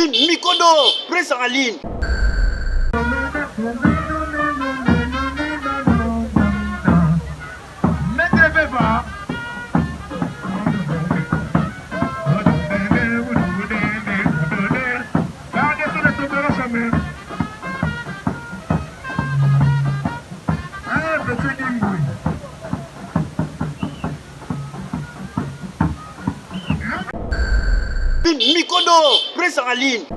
Mikondo, presse en ligne. Mikondo, presse en ligne.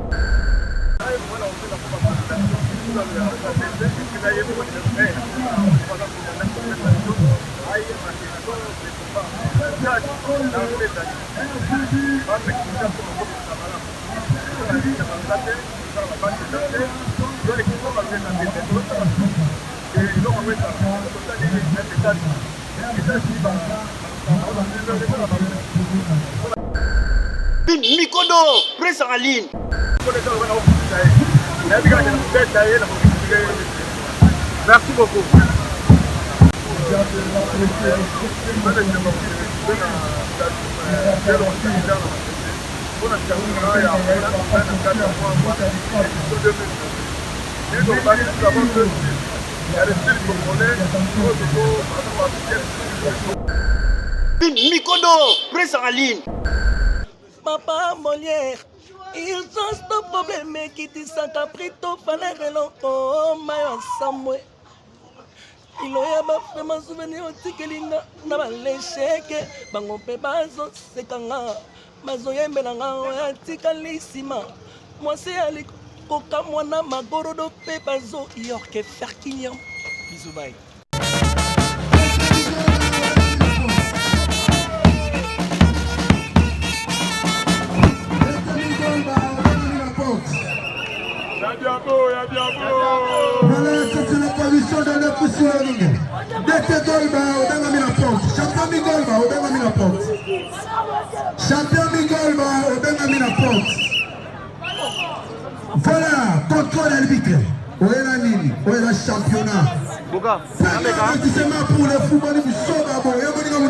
Mikondo, presse en ligne. Merci beaucoup. Mikondo, presse en ligne. Papa Molière, ils ont ce problème qui dit ça caprito fallait l'enfant maillot samoué. Il y a vraiment souvenir au tikelinga na balesheke bango pe bazo sekanga bazo yembelanga ya tikalisima moi c'est ali koka mwana magorodo pe bazo yorke ferkinyam bisous bye. Voilà, c'est une position de la poussière. Dès que Golba, on a mis la porte. Champion Migolba, on a mis la porte. Champion Migolba, on a mis la porte. Voilà, contrôle arbitre. Où est la ligne? Où est le championnat? Investissement pour le football du Sobabo. Il y a beaucoup de gens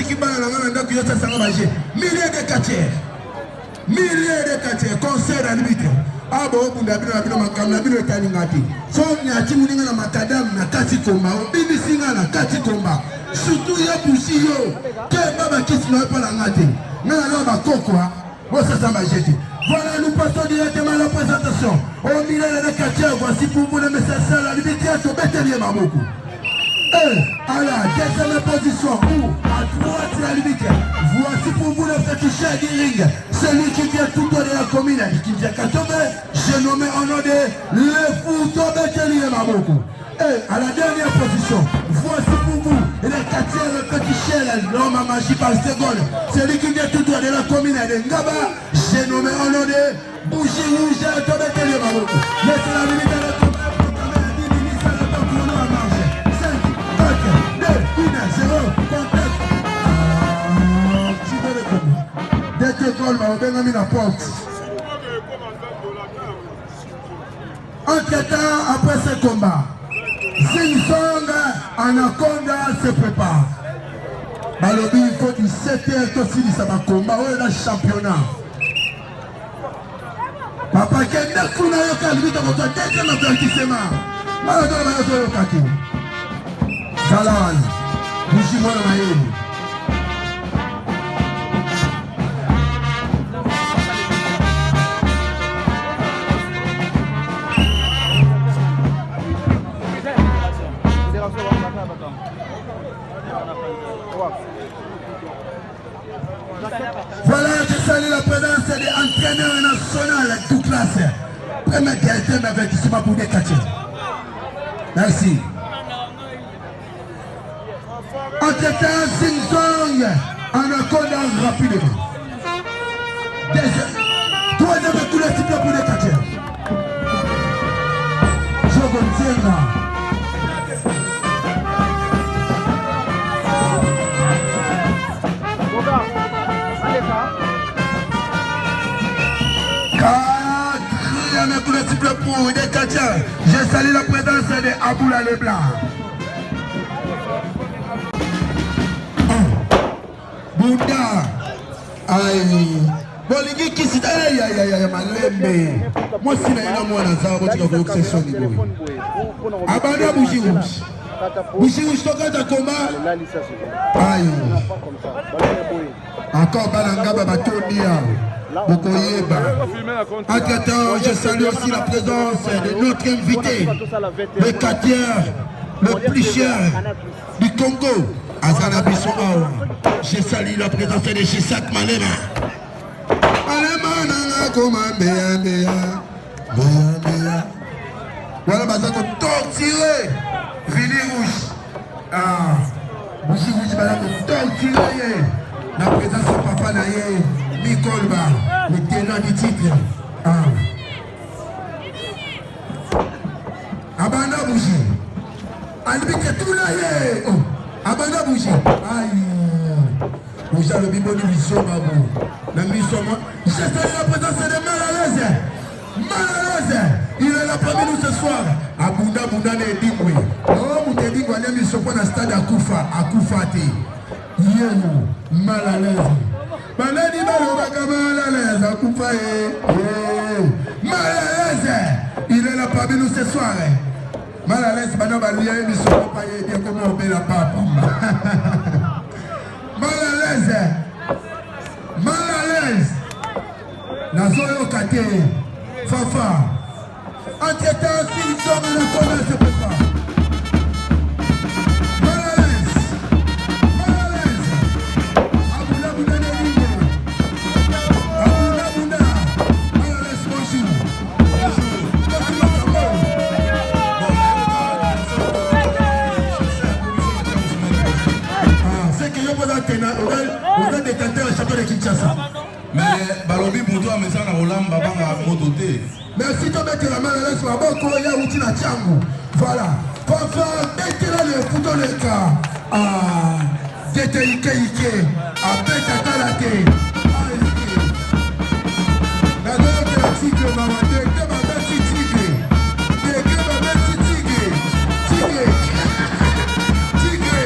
qui sont là. Milliers de quartiers. Milliers de quartiers. Concert arbitre. Ah bon, vous avez vu le macam, vous avez vu le taningati. Sauf que tu as dit que macadam na kati komba, bibi singa na kati komba. Surtout ya poussio, que baba qui se n'a pas la ngati. Mais alors ma cocoa, moi ça ça m'a jeté. Voilà, nous passons directement à la présentation. Au milieu de quartier, voici pour vous le message à la liberté à Tobetelier Mamoko. À la deuxième position, ou à droite de la limite, voici pour vous le féticheur du ring, celui qui vient tout de la commune, qui vient qu'à tomber, j'ai nommé en nom de le fou Tobetelier Mamoko. À la dernière position, voici pour vous le quartier le féticheur, l'homme à magie par seconde, celui qui vient tout de la commune de Ngaba, j'ai nommé en nom de Bougie Rouge Tobetelier Mamoko. Laissez la limite à la on a mis la porte. Entre-temps, après ce combat, Zing-Song, Anaconda se prépare. Balobi, il faut 17 heures aussi de ça va combat. Où est le championnat? Papa, quel est le coup de la calvite contre toi? Deuxième avertissement. Malheureusement, il y a le kaki. Zalan, Bougie-moi le maillot. Voilà, je salue la présence des entraîneurs nationaux de toute classe. Premier qualité d'avertissement pour des quartiers. Merci. Entre-temps, Sing-Song, Anaconda rapidement. Troisième coup de sifflet pour les quartiers. Jogontienga. pour des quartiers. Je salue la présence de Aboula Leblanc. Bunda. Aïe. Bolingi kisita ya malembe. Moi si na moi na za bo tika ko section ni boy. Abana bushi bushi. Bushi bushi toka ta combat. Aïe. Encore balanga baba tonia. Bokoyeba. Entre-temps, je salue aussi la présence de notre invité, le quartier le plus cher du Congo, Azana Bissou. Je salue la présence de Chisak Malema. Malema nanga komambe mbea. Voilà, bah ça qu'on torturé. Vini rouge. Ah, Bouchi rouge, bah là qu'on torturé. La présence de papa naye. Mikolba, le tenant du titre. Ah. Abana Bouchi. Albite tout là. Oh. Abana Bouchi. Aïe. Bouchi le bibo du biso babou. La mission. Je salue la présence de Malalaise. Malalaise. Il est là parmi nous ce soir. Abunda Bunda ne Dingwe. Oh, Mouté Dingwe, il est mis sur le stade à Koufa. À Koufati. Yélo. Malalaise. Maladi Balobaka Malalaise. À Koufaye. Malalaise. Il est là parmi nous ce soir. Malalaise. Maintenant, il y a une mission pour payer bien comme on paie la papa. Malalaise. Malalaise. Nazoyo Kate. Fafa. Entre-temps, s'ils sont à la connaisse, c'est pas. Malalaise. Malalaise. Aboula Bouna Néligo. Aboula Bouna. Malalaise, bonjour. Bonjour. C'est que je vous attends. Vous êtes détenteur au château de Kinshasa. Mais balobi mutu amesana olamba banga motote. Merci de mettre la main à l'aise sur la banque, il y a outil à Tchangou. Voilà. Parfois, mettez-la le couteau de cas. Ah, Tete Ike Ike. Après, Tata Late. La gueule de la tigre, maman. De que ma belle tigre. De que ma belle tigre. Tigre. Tigre.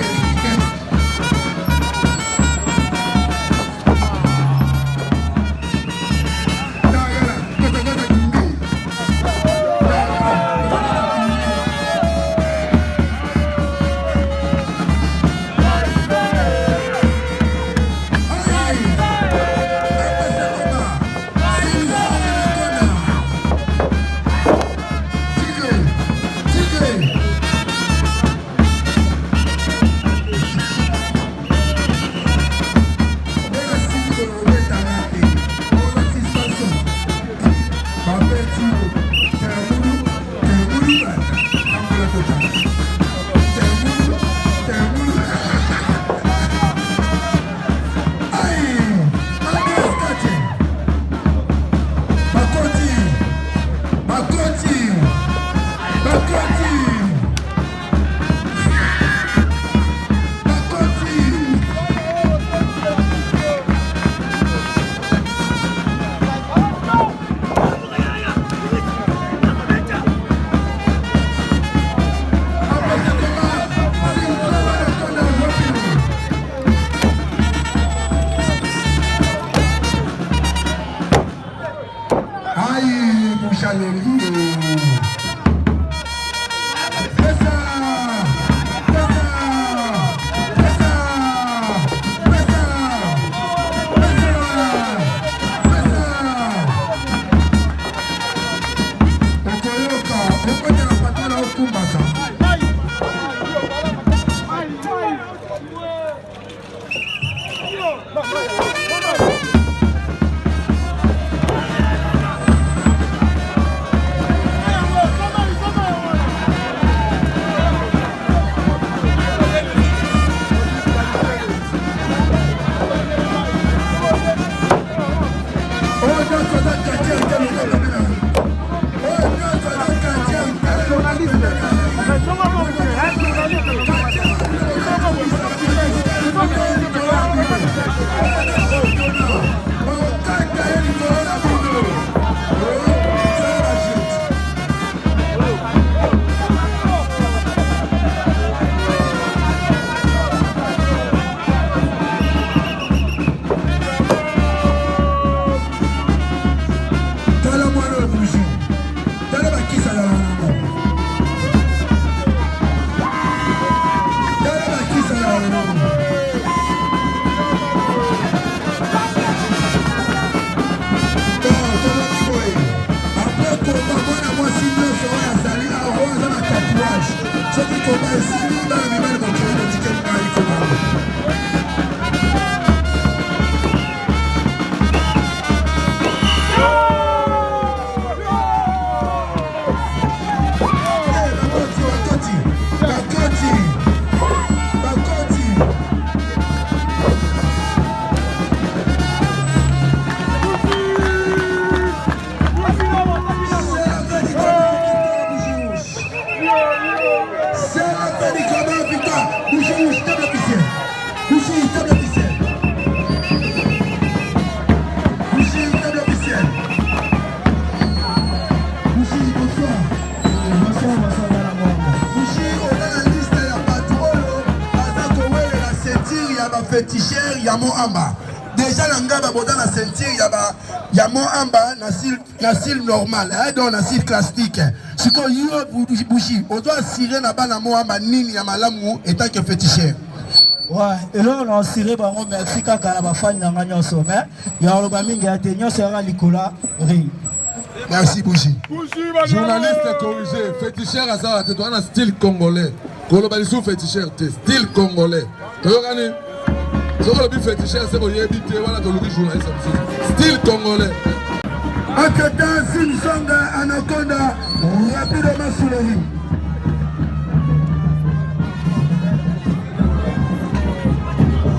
Journaliste. féticheur ya Mohamba. Déjà la ngaba boda na ceinture ya Mohamba na style normal, donc na style classique. Siko yo bushi, on doit assurer na bana Mohamba nini ya malamu étant que féticheur. Ouais, et là on a assuré bango merci kaka na ba fan na nyonso mais ya loba mingi ate nyonso ya likola ri. Merci Bouchi. Journaliste corrigé, féticheur à ça, tu dois un style congolais. Globalisation féticheur, style congolais. Tu vois gagner. Ce que le féticheur c'est pour y éviter voilà de l'oublier journaliste style congolais. Entre-temps, Simsonga Anaconda rapidement sous le ring.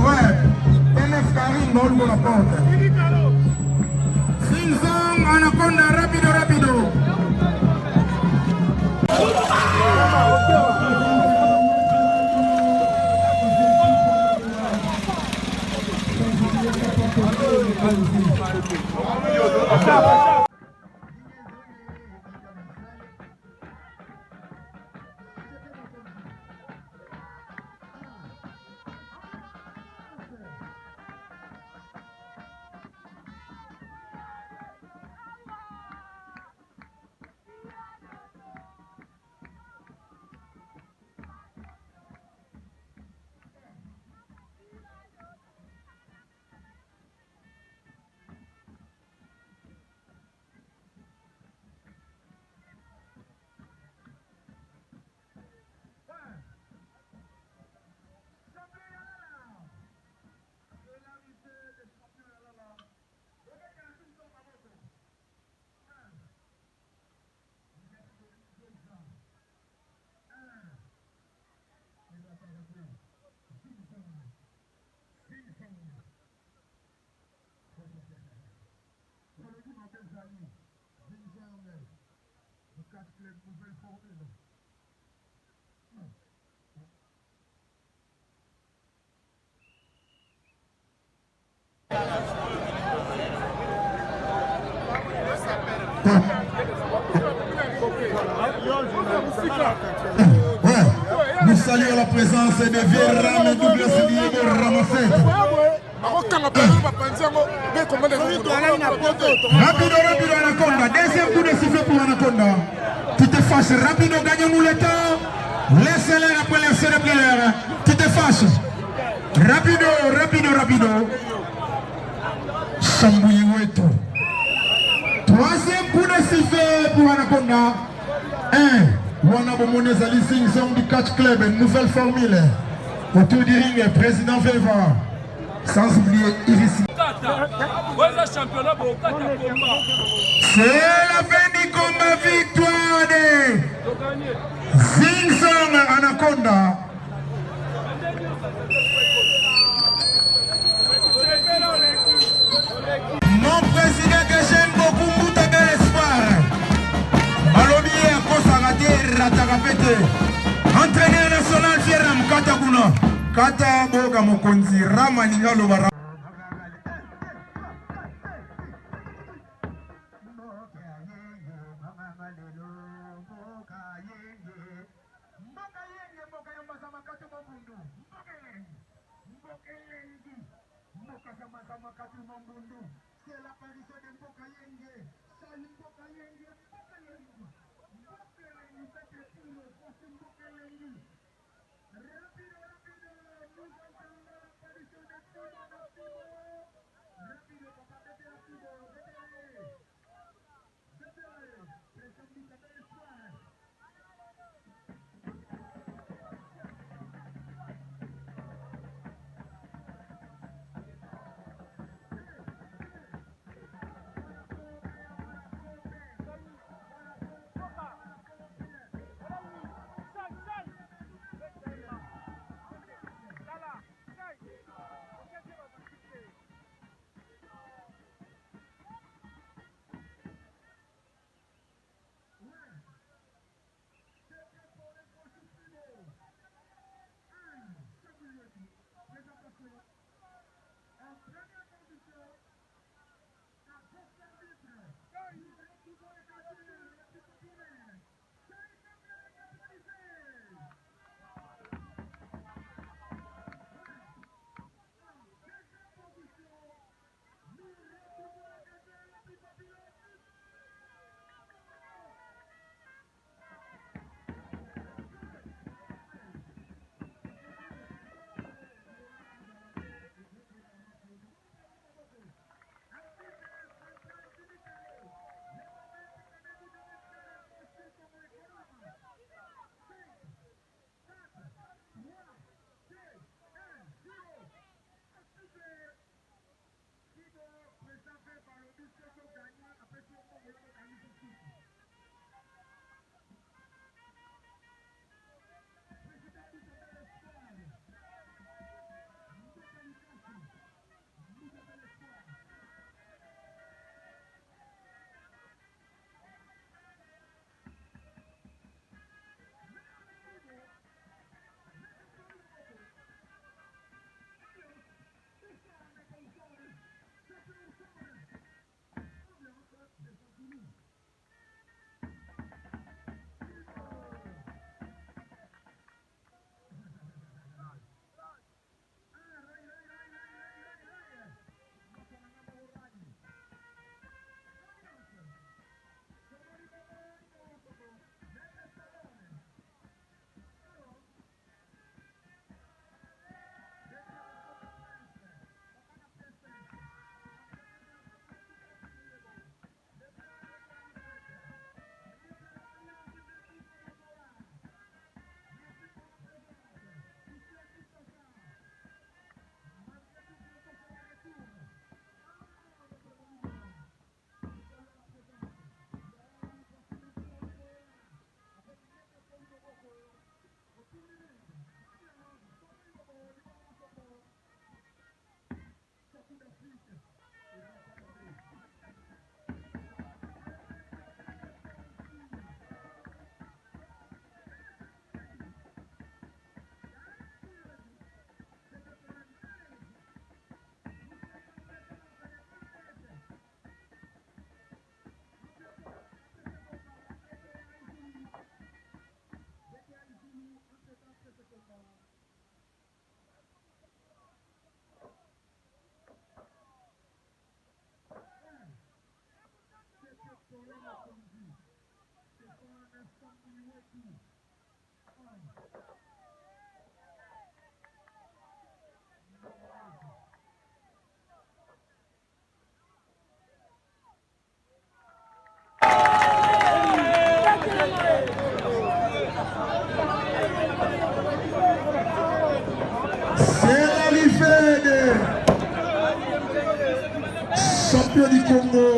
Ouais, NF Karim dans la porte. Simsong Anaconda rapido. Nous saluons la présence de Vieram double signé de Ramasset. Rapido Anaconda, deuxième coup de sifflet pour Anaconda. Tu te fâches, rapido, gagnons-nous le temps. Laissez-les après les cérébrales. Tu te fâches. Rapido. Sambouiweto. Troisième coup de sifflet pour Anaconda. 1. Wanabo Monezali Sing du Catch Club, une nouvelle formule. Autour du ring, président Veva. Sans oublier Iris. C'est la fin du combat, victoire de Sing Anaconda. Mon président que j'aime beaucoup, Mouta Bel Espoir. Balobier à Kosarate, Ratakapete. Entraîneur national Fieram Katakuna. Kata Boga Mokonzi, Ramalinga Lobara. C'est l'apparition de Mboka Yenge. Salut Mboka Yenge. C'est l'arrivée champion du Congo.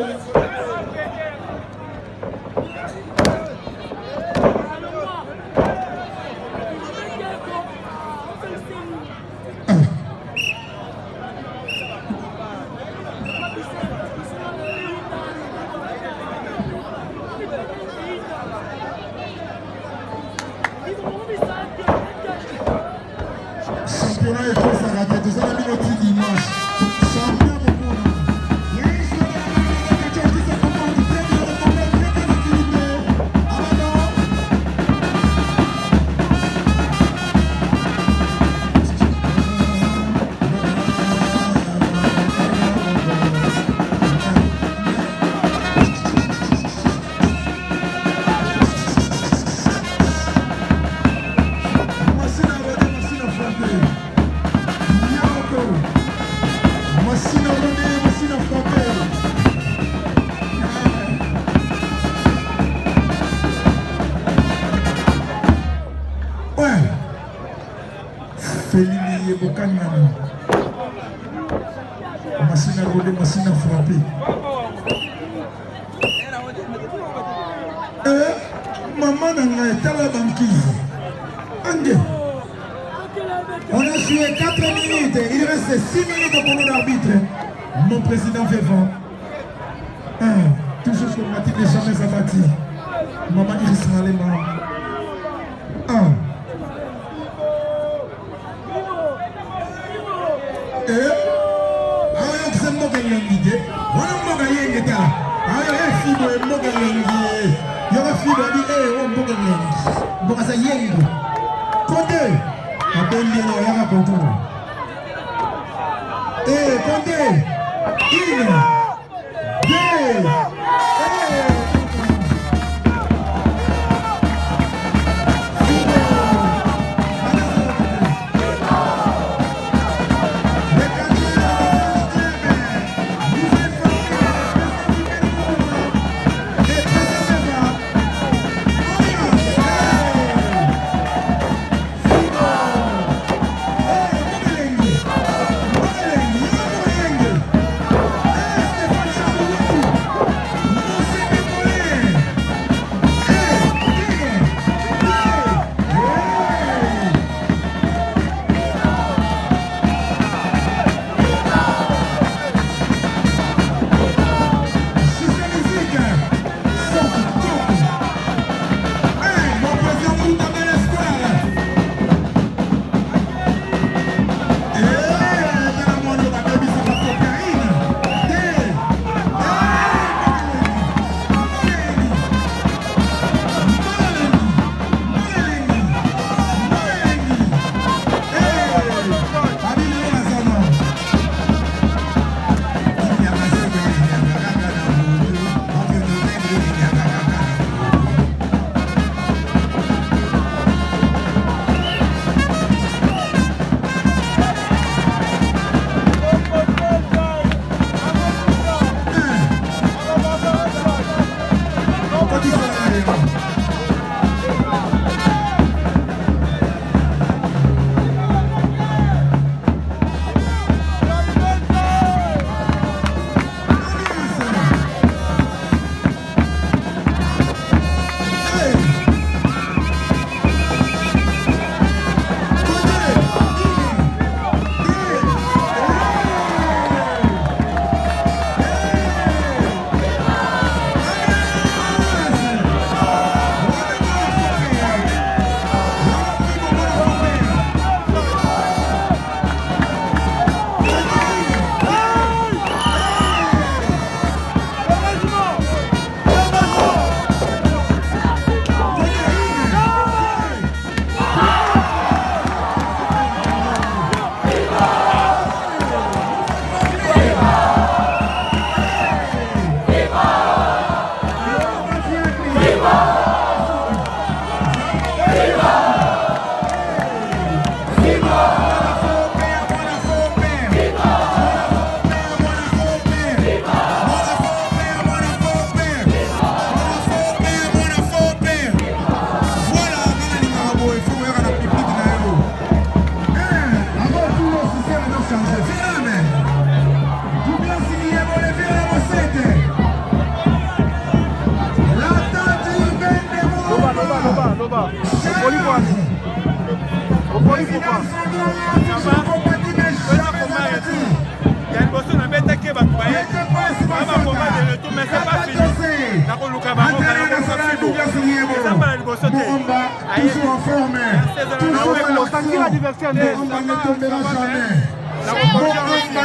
Championnat est trop s'arrêter, tout ça, la minute dimanche. Champion de Congo. Félini Yebokanyama. Machine à rouler, machine à frapper. Maman n'a pas été à la banquise. Andé. On a joué 4 minutes. Il reste 6 minutes pour l'arbitre. Mon président Vévan. Toujours sur le matin, jamais abattu. Maman Iris Malema.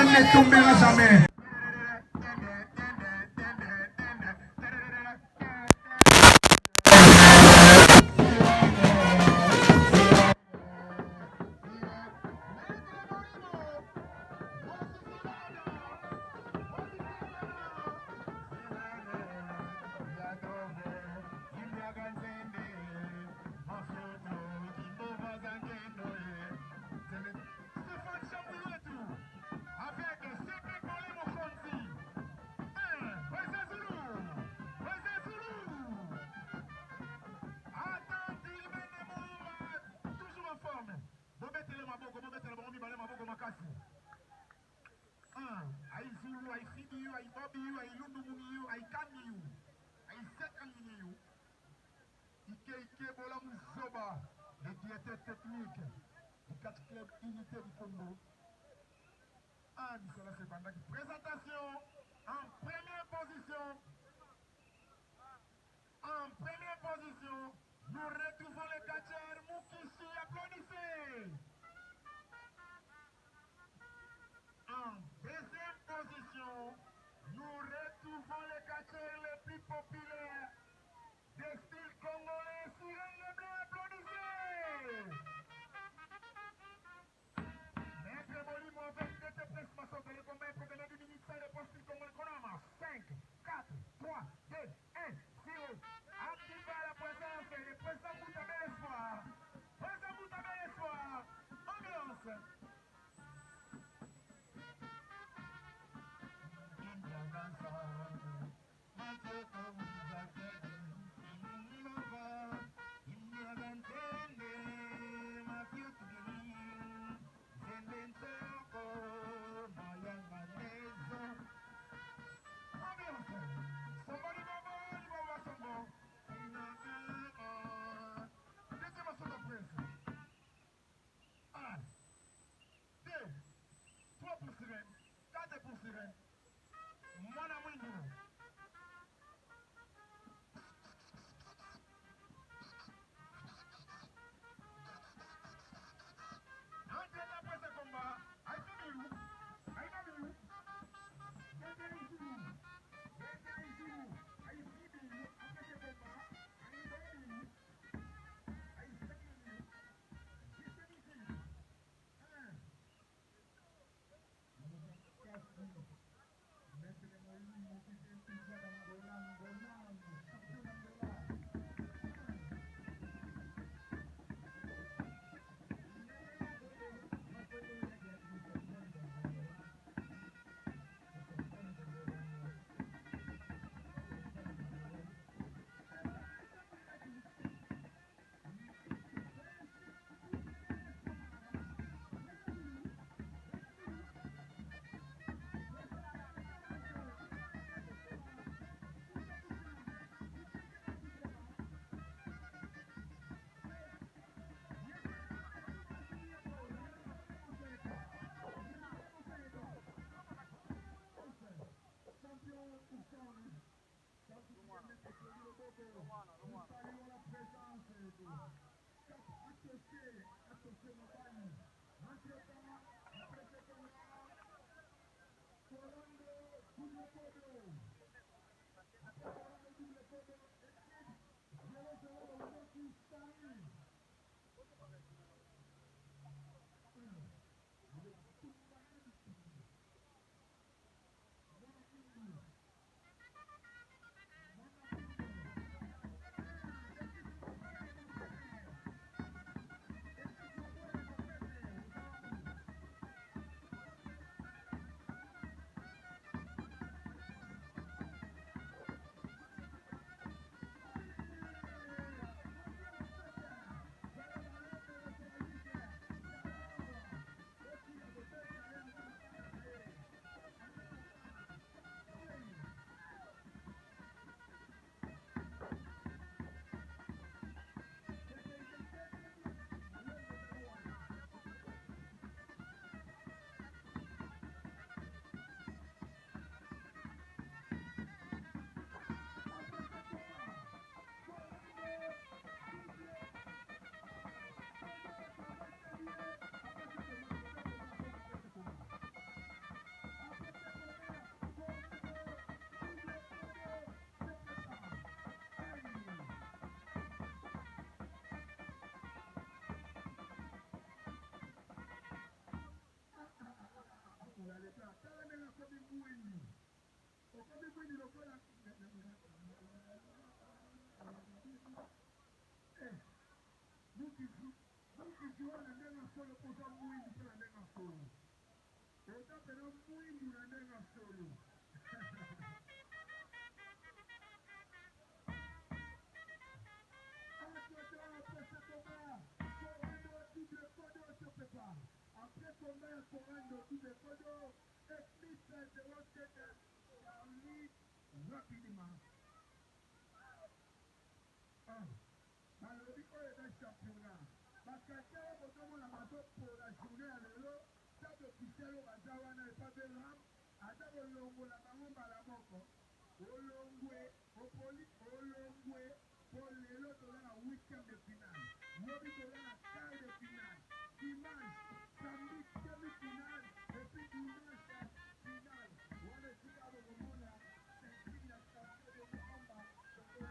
ne tombera jamais. Le directeur technique du 4 club unité du Congo. Nicolas Sebandaki. Présentation en première position. En première position, nous retrouvons le catcheur Mukishi. Applaudissez. En deuxième position, nous retrouvons le catcheur le plus populaire des styles congolais, Cyril Leblanc. Applaudissez. Maître Bolimo avec deux déplacements de le combat provenant du ministère des Postes congolais. 5, 4, 3, 2, 1, 0. Active la présence du président Moutabé Espoir. Président Moutabé Espoir. Ambiance. kiziwana ndenga solo poza mwindu pela ndenga solo. Ota pela mwindu na ndenga solo. Après combat, Corando, tout le codo, et plus de l'autre rapidement. Alors, il faut être championnat. Parce que quand on a pour la journée à l'élo, ça de Pichelo, Bazawana et Pabelam, à Dabolongo, la maman Balamoko, Olongwe, Opoli, Olongwe, pour l'élo de la week-end de finale. Mobi de la quart de finale. Dimanche, samedi, demi-finale, et puis dimanche, finale. Voilà, si tu as le moment là, c'est une champion de combat, c'est le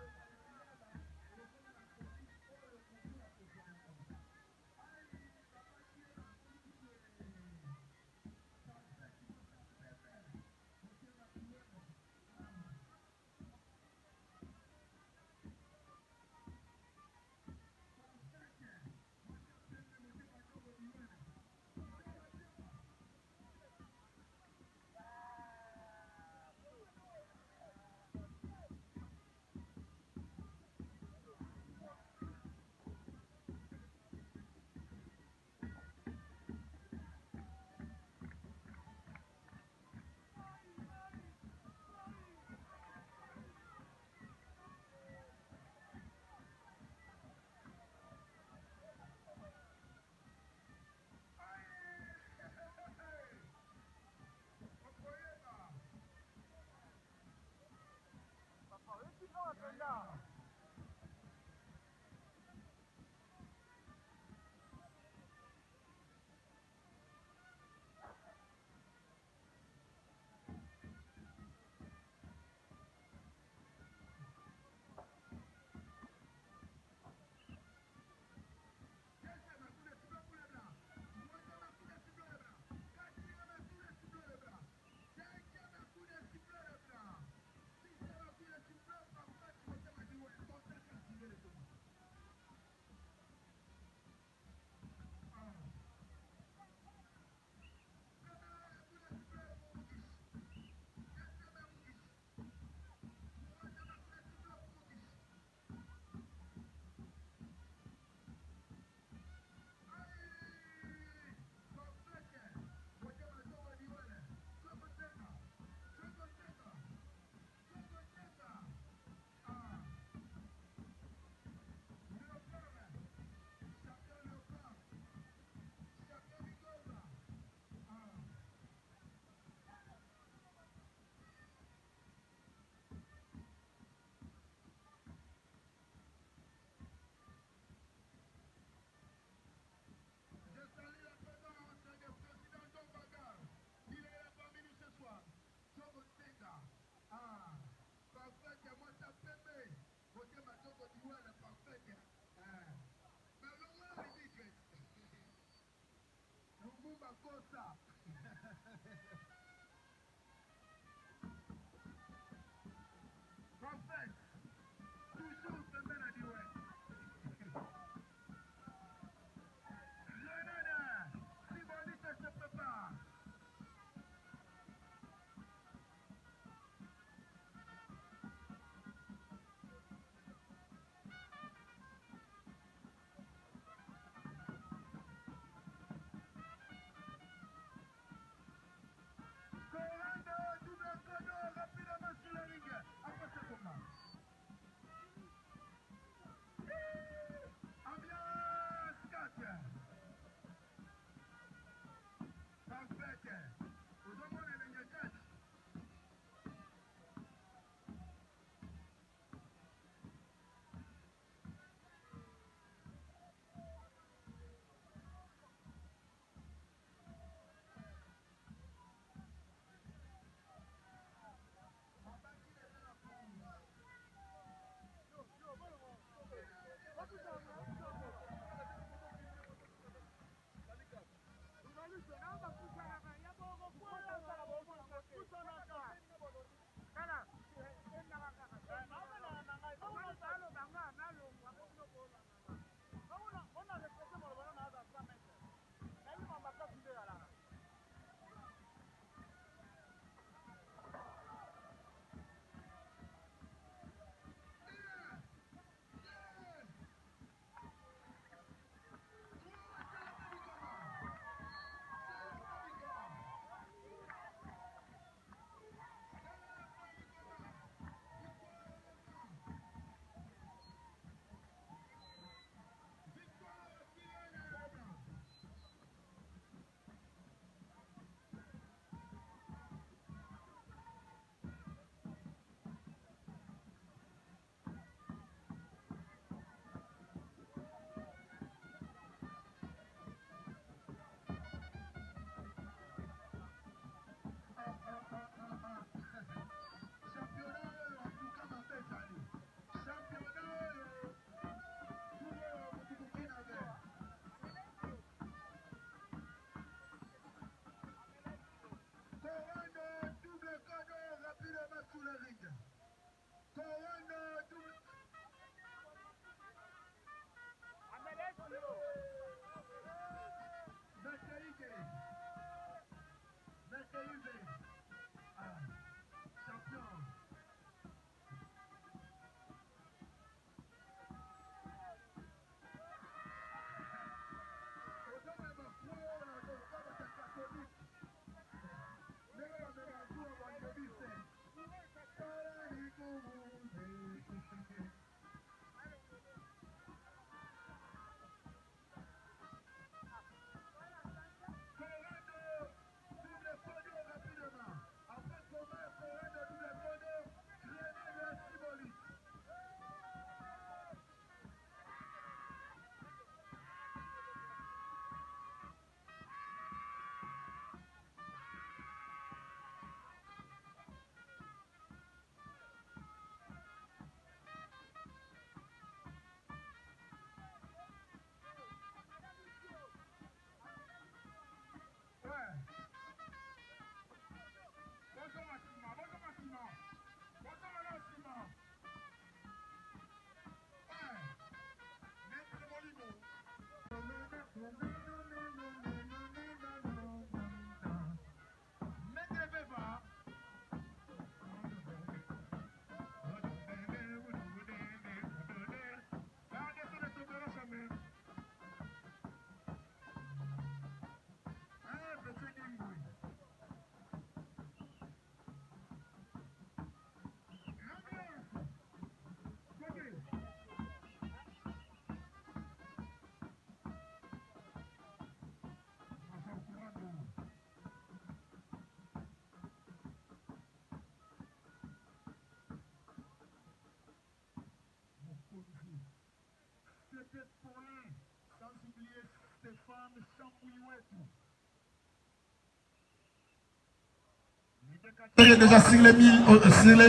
Il est déjà sur les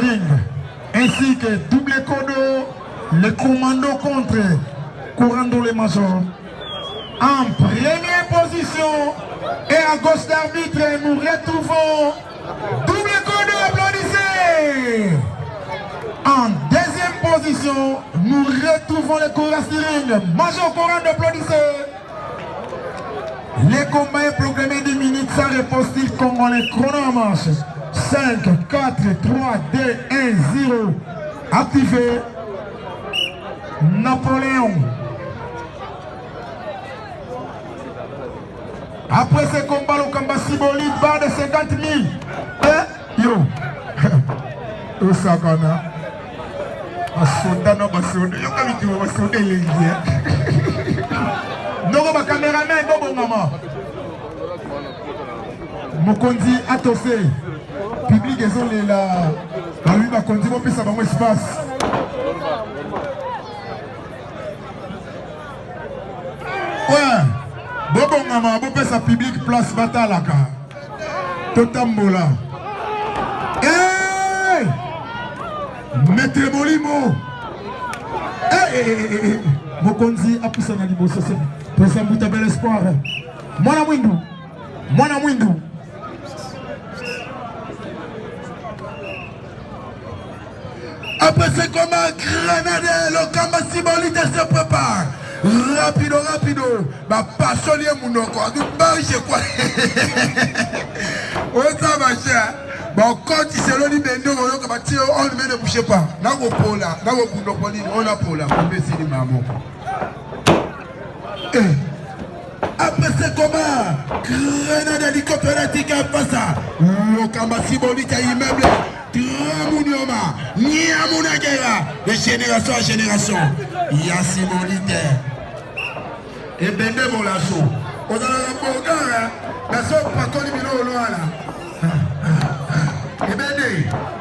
lignes, ainsi que double codo, le commando contre Courando les Majors. En première position et à gauche d'arbitre, nous retrouvons double codo, applaudissez. En deuxième position, nous retrouvons les coureurs du ring, Major Courando, applaudissez. Le combat est programmé 10 minutes sans réponse congolais, chrono en marche. 5, 4, 3, 2, 1, 0. Activé. Napoléon. Après ce combat, le combat symbolique barre de 50 000. Yo. Où ça, Ghana? Asoda no basoda. Yo, comme tu vois, basoda, il est bien. Non, ma caméraman, bon, maman. Mokondi atofé. Public désolé là. Oui, ma conduit mon ça va mon espace. Ouais. Bon maman, bon sa public place batalaka. Totambola. Hey! Maître Molimo. Hey! Mokondi a poussé dans l'immobilier social. Pour ça, vous avez l'espoir. Mwana Mwindu. Après ce combat, Grenade, le combat symbolique se prépare. Rapido. Bah, pas solier mon nom, quoi. Je quoi. Oh, ça va, cher. Bon, quand il s'est rendu, on ne me bouge pas. On a pour là. Après ce combat, Grenade hélicoptératique à Fassa. Le combat symbolique à immeuble. Tramunioma, Niamunagera, de génération en génération. Yassi Molitaire. Et Bende Molasso. On a un programme, la somme pas connu au loin là. Et Bende,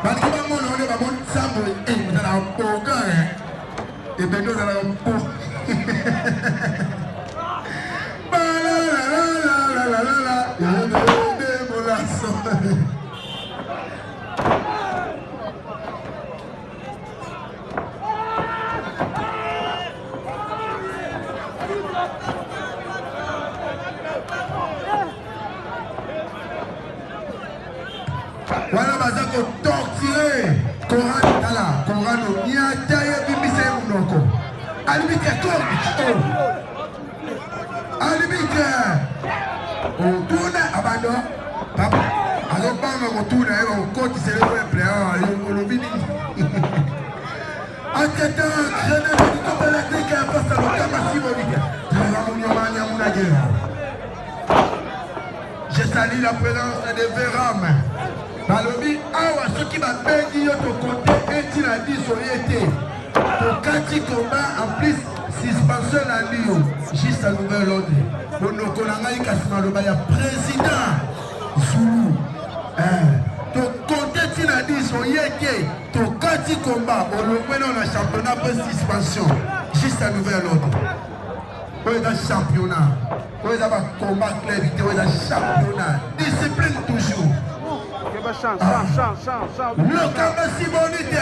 Bakima Mono, on va monter Sambo, et on a un programme. Et Bende, on a un programme. Voilà, Bazako torturé. Corano, Niataye, Bimise Mounoko. Alimite, Alimite. On tourne, abandon. Papa, alors, pas on tourne, on compte, c'est le player, on le vit. En temps, je ne veux pas la clique à face à l'occasion symbolique. Je salue la présence de Véram. Balobi, awa, ce qui m'a dit, yo, ton côté, et il a dit, soyez. Ton quanti combat, en plus, suspension à Lyon, juste à nouvel ordre. Mon Okolanga, Kassima Lobaya, président Zoulou. Ton côté, il a dit, soyez. Ton quanti combat, on le met dans le championnat pour suspension, juste à nouvel ordre. On est dans le championnat. On est dans le combat clair, on est dans le championnat. Discipline toujours. Le combat symbolique.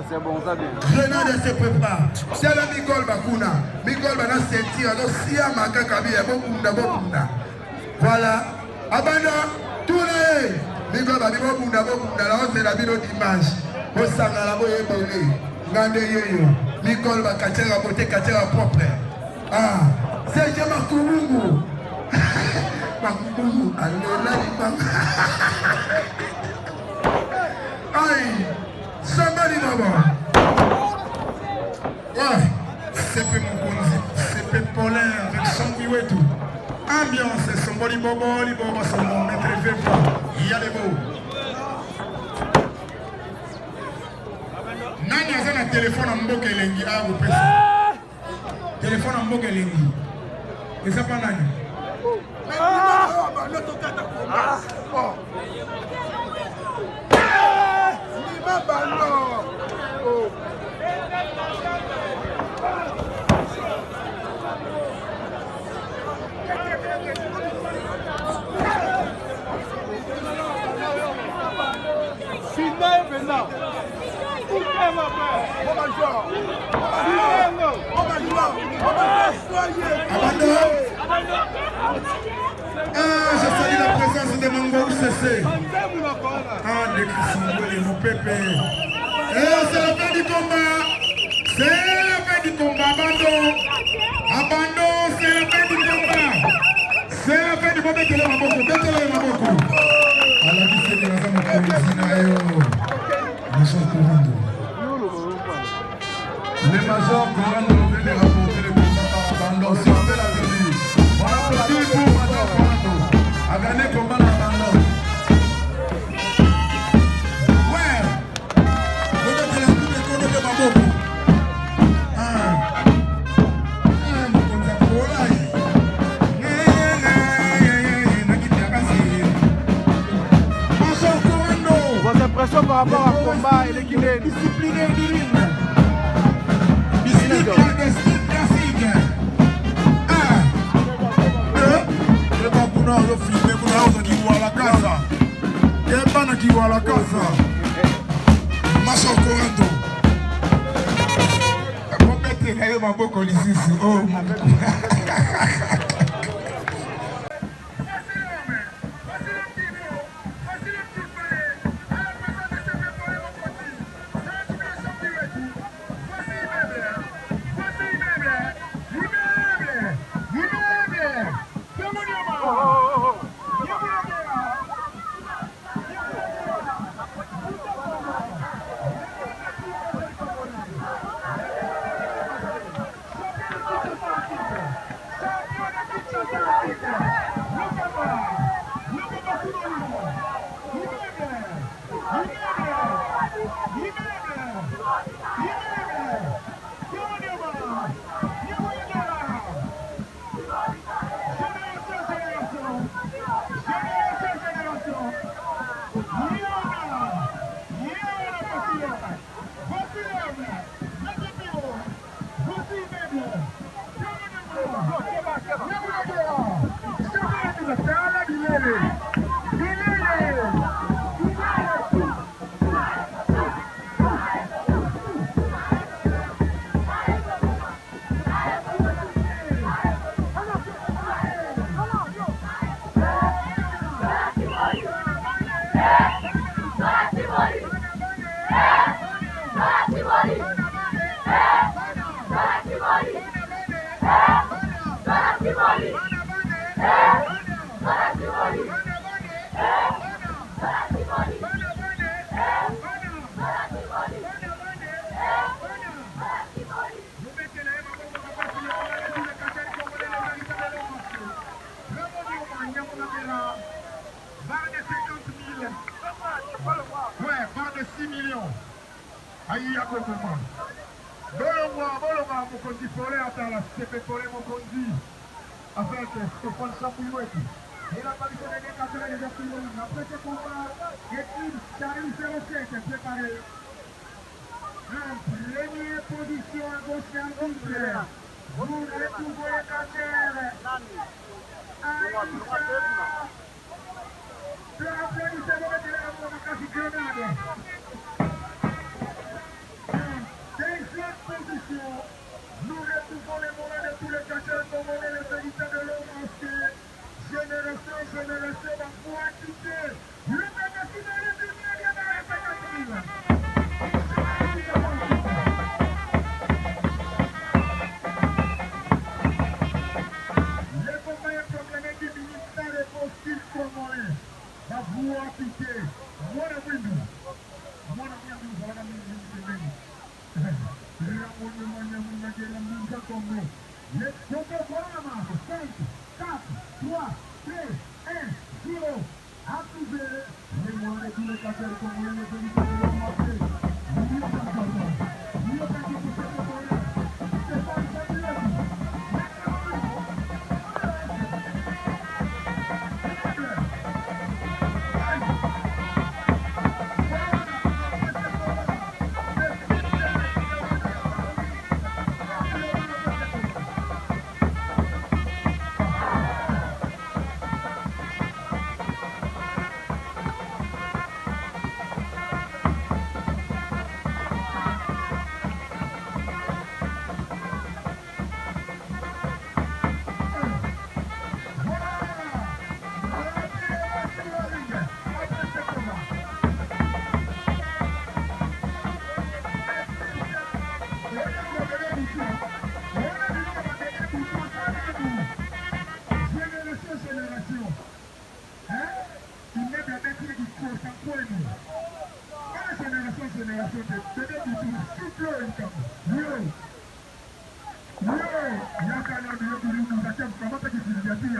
c'est bon, ça vient. Grenade se prépare. C'est la Migol Bakuna. Migol Bana sentir. Alors, si à Makakabi, Bokunda. Voilà. Abandon. Tournez. Migol Bokunda. Là, c'est la vidéo d'image. Au Sangala, Boye Bole. Gande Yeyo. Migol Bakatera, Bote Katera propre. Ah. C'est Jamakumungu. Makumungu. Alléluia. Aïe, somebody maman. Ouais, c'est peu mon conzi, c'est peu Paulin avec son biouetou. Ambiance, somebody bobo, li bobo, son nom, maître Vépa, il y a des mots. Nani a un téléphone en mboke lengi, ah, vous pensez. Téléphone en mboke lengi. Et ça pas nani. Je salue la présence de Mango CC. Ah, de Christophe et mon pépé. C'est la fin du combat. C'est la fin du combat. Abandon. Abandon, c'est la fin du combat. C'est la fin du combat. Mettez-le ma beaucoup. Mettez-le ma beaucoup. Alors, c'est que nous avons les majors Corando viennent rapporter les combats par abandon. Si on fait la vie, on applaudit pour Major Corando. A gagné combat d'abandon. Ouais. Vous êtes la coupe de Kono de Maboko. Vos impressions par rapport au combat et l'équipe est disciplinée du ring. poignée. La génération de peut-être du tout, souffle une cam. Yo, Yakana, nous attendons comment ça qui s'est dit.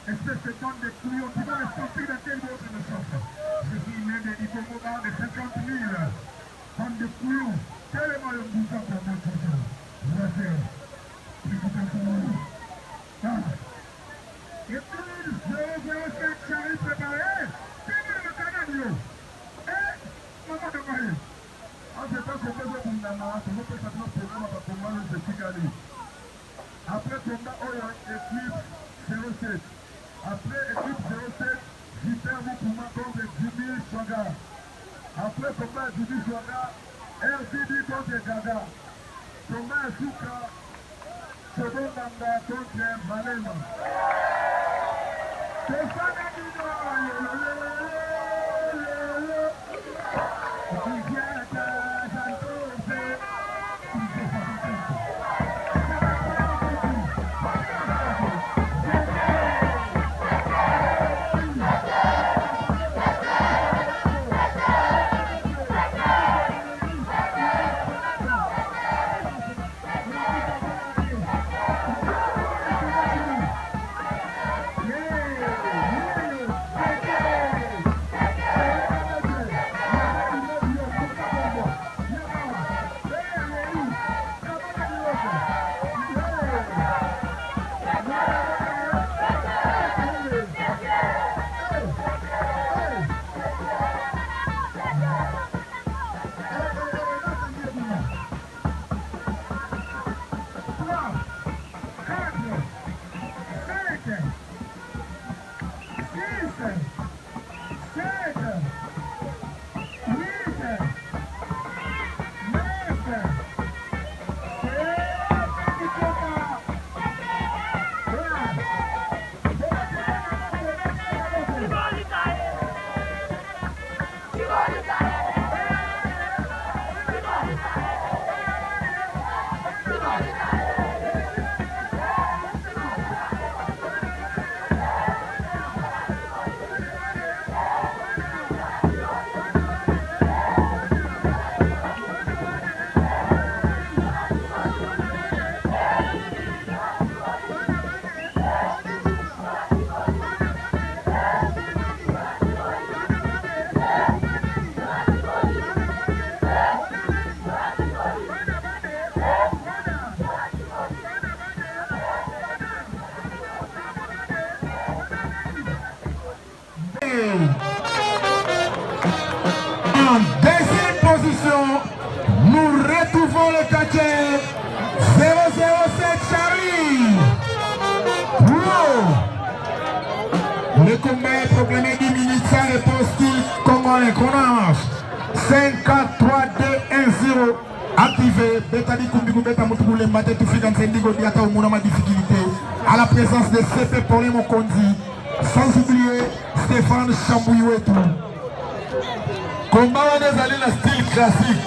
Et c'est dans des couillons qui vont les sortir de quel mot je me sens. Je suis né de Ipomoba de 50 000. Bande de couillons, tellement le bouton pour moi toujours. Je vais faire. Et puis, 007 Charlie préparé. C'est le Canadien. Eh, maman de Marie. En ce temps, c'est besoin d'une nana. C'est notre château programme à combat de Kigali. Après combat, on a équipe 07. Après équipe 07, Super Moukuma contre Jimmy Swaga. Après combat Jimmy Swaga, RDD contre Gaga. Combat Souka, second Ganga contre Malema. En deuxième position, nous retrouvons le catcher 007 Charlie. Wow. Le combat est proclamé 10 minutes sans réponse style congolais. Chronomètre 5, 4, 3, 2, 1, 0. Activé. Beta di kumbiku beta mutubu mbate tufika nsendigo diata umuna ma difficulté. À la présence de CP Paulé Mokondi. Sans oublier Stéphane Chambouiouetou. Combat wana ezali na style classique.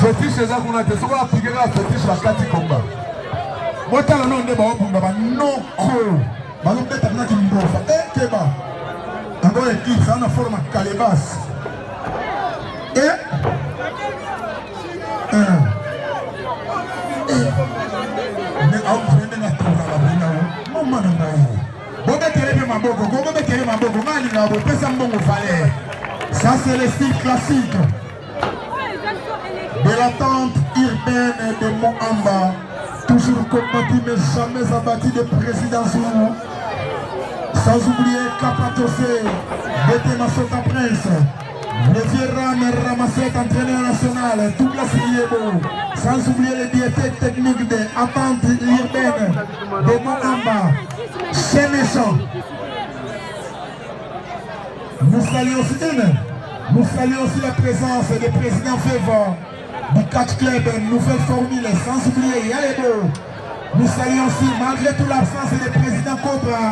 Fétiche eza kuna te soki appliquer la fétiche bakati combat. Botala no nde baobunda banoko bazobeta binaki mbofa ekeba yango ekip eza na forme ya kalebas ndenge atongala binao mama na ngai bobetele mpe maboko kobobetele maboko ngalinga bopesa mbongo valeur. Ça c'est le style classique de la tente urbaine de Moamba. Toujours combattu mais jamais abattu de président Zoulou. Sans oublier Kapatosé, Bété Massota Prince, le vieux Ram Ramasset, entraîneur national, Douglas Liebo. Sans oublier les diététiques techniques de Attente urbaine de Moamba, Chéméchant. Nous saluons aussi la présence du président Féva du catch club Nouvelle Formule, sans oublier Yaebo. Nous saluons aussi, malgré toute l'absence du président Cobra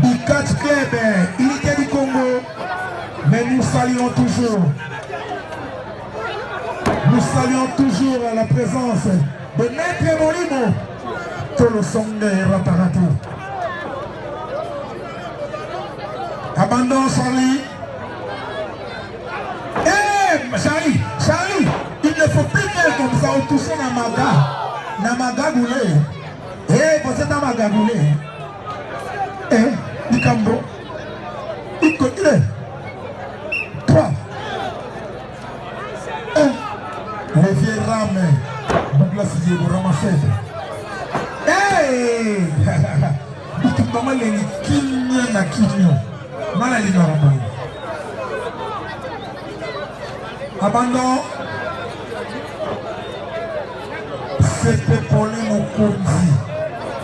du catch club Unité du Congo, mais nous saluons toujours la présence de Maître Molimo, Tolo Songe Raparatu. Abandon Charlie. na magagule. Eh, você tá magagule. Eh, Nicambo. Icotile. Toi. Eh, les vieux rames. Douglas Diego Ramasete. Eh, Icambama lengi kinya na kinyo. Mana lino ramai. Abandon. C'était Pauline Mokonzi,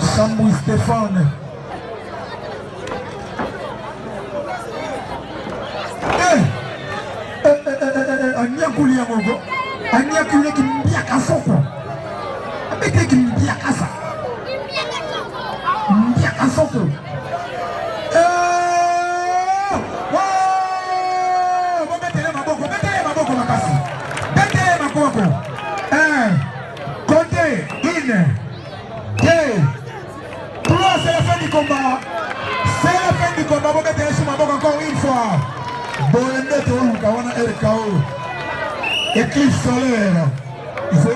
Sambou Stéphane. Anyakuli ya mogo, anyakuli ki mbiaka soko. Abeke ki mbiaka sa. Mbiaka soko. Betele maboko makasi. Betele maboko. Une, deux, trois, c'est la fin du combat. C'est la fin du combat. Vous mettez sur ma boque encore une fois. Bolende to Kawana RKO. Éclipse solaire. Il faut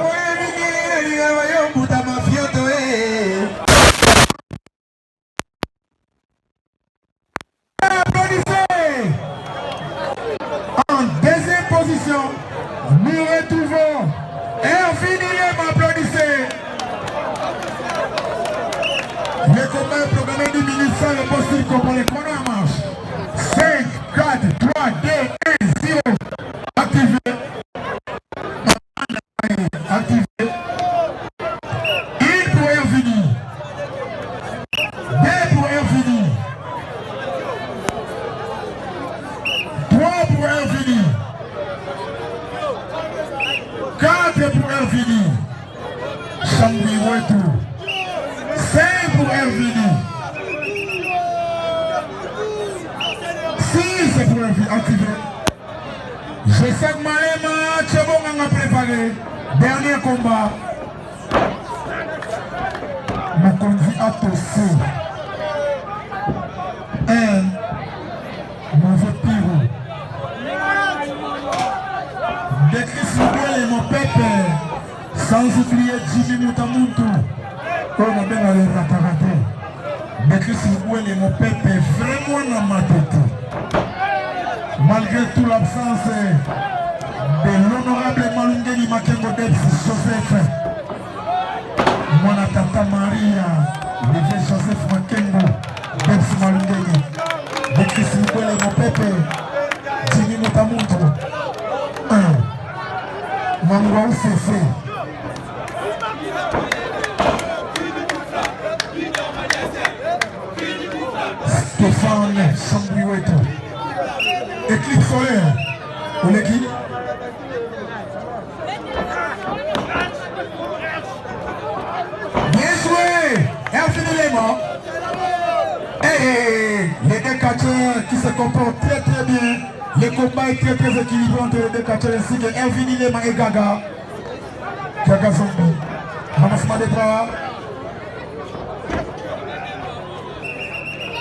applaudissez. En deuxième position, nous retrouvons Hervinie m'applaudissez. Le combat est programmé 10 minutes sans le posture pour les chronos en marche. 5, 4, 3, 2, 1, 0. Activé. Activé. Une pour Hervinie. 2 pour Hervinie. 3 pour Hervinie. 4 pour Hervinie. Chambi Wetou. 5 pour Hervinie. 6 pour Hervinie. Activé. Je sais que Malema, Tchébon a préparé. Dernier combat. Mokonzi a tossé. Un mauvais piro. Décris Mouguel mon pépé. Sans oublier Jimmy Moutamuntu. On a bien allé ratarater. Décris Mouguel mon pépé. Vraiment n'a ma tête. Malgré toute l'absence de l'honorable Malungeni Makengo Debs Joseph. Mon tata Maria. Le vieux Joseph Makengo Debs Malungeni. Décris Mouguel mon pépé. Jimmy Moutamuntu. Mangwa Cessé. Stéphane Sambrioueto. Éclipse solaire. Où l'équipe? Bien joué. Hervinie Lema. Et les deux catcheurs qui se comportent très très bien. Le combat est très très équilibré entre les deux catcheurs ainsi que Hervinie Lema et Gaga. Gaga Zombie. Ramassement des bras.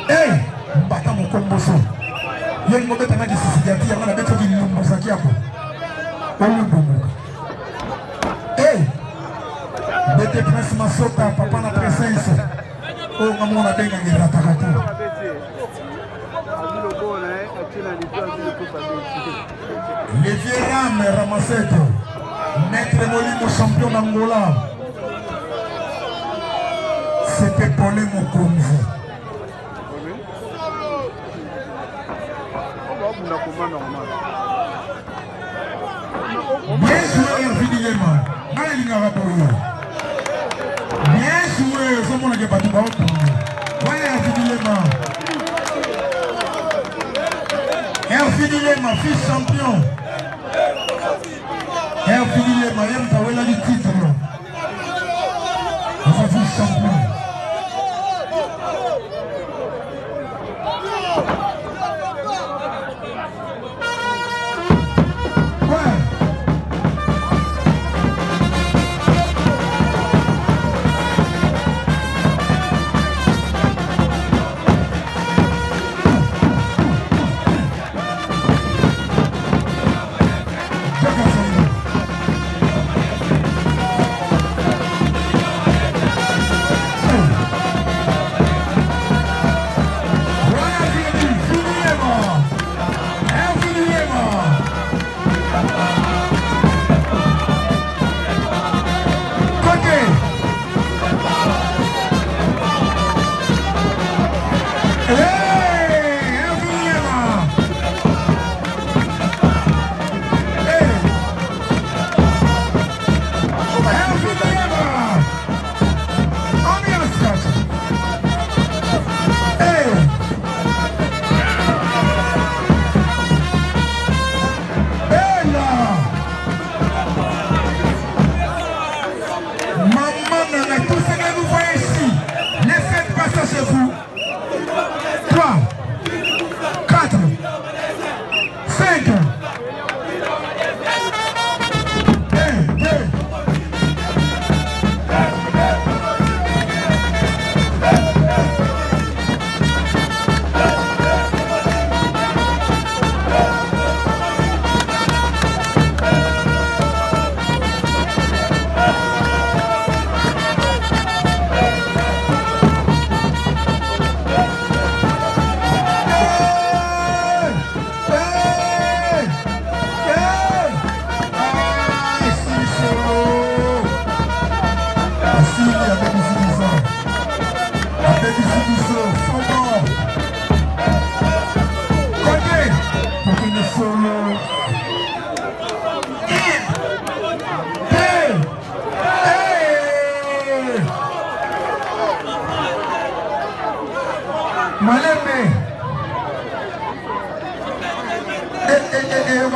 Hey! Mbata mon comboso. Y'a une mauvaise tendance de Siciliati, y'a une bête qui nous montre qui a quoi. Hey! Bête Prince Masota, papa na présence. Oh, maman on a bien gagné la tarata. Les vieux rames Ramassette. Maître Molimo, champion d'Angola. C'était Pauline Mokonzi. Bien joué Hervinie Lema. Bien joué, c'est mon équipe à tout le monde. Voilà Hervinie Lema. Hervinie Lema, fils champion. Hervinie Lema, il y a un titre. Fils champion.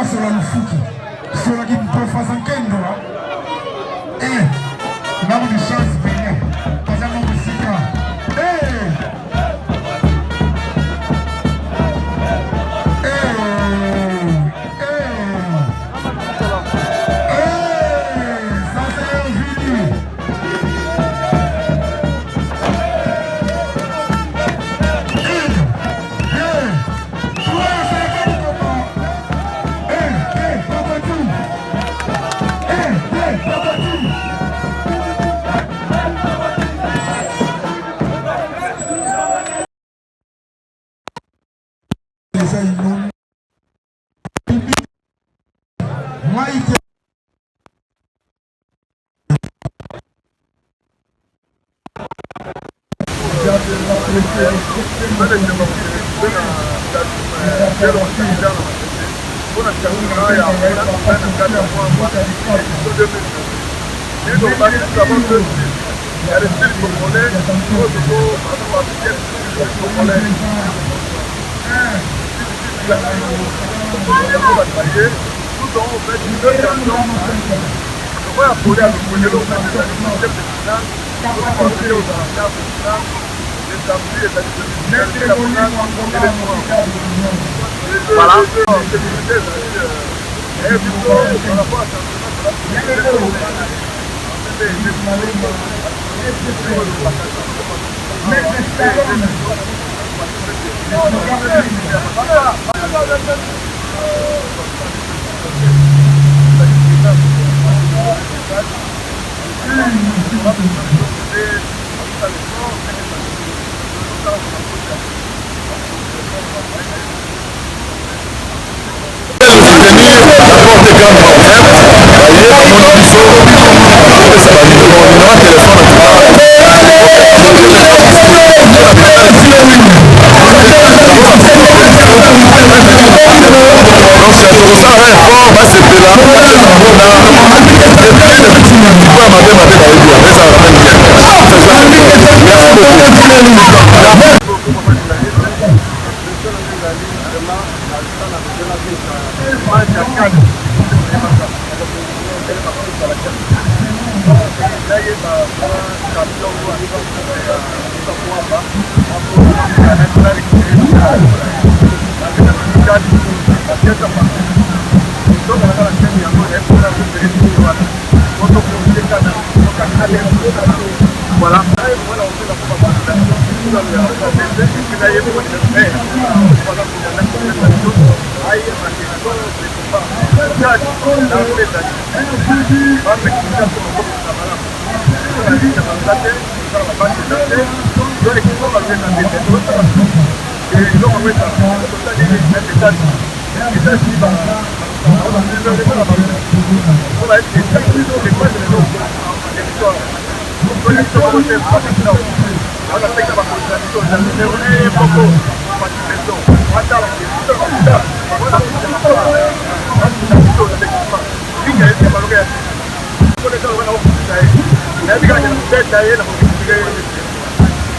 sur la Lufuki, sur la guide de façon Kendo. Là où des chances, Bénin, pas un nombre de 6 ans. Ça c'est un joli. Voilà.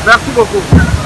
Merci beaucoup.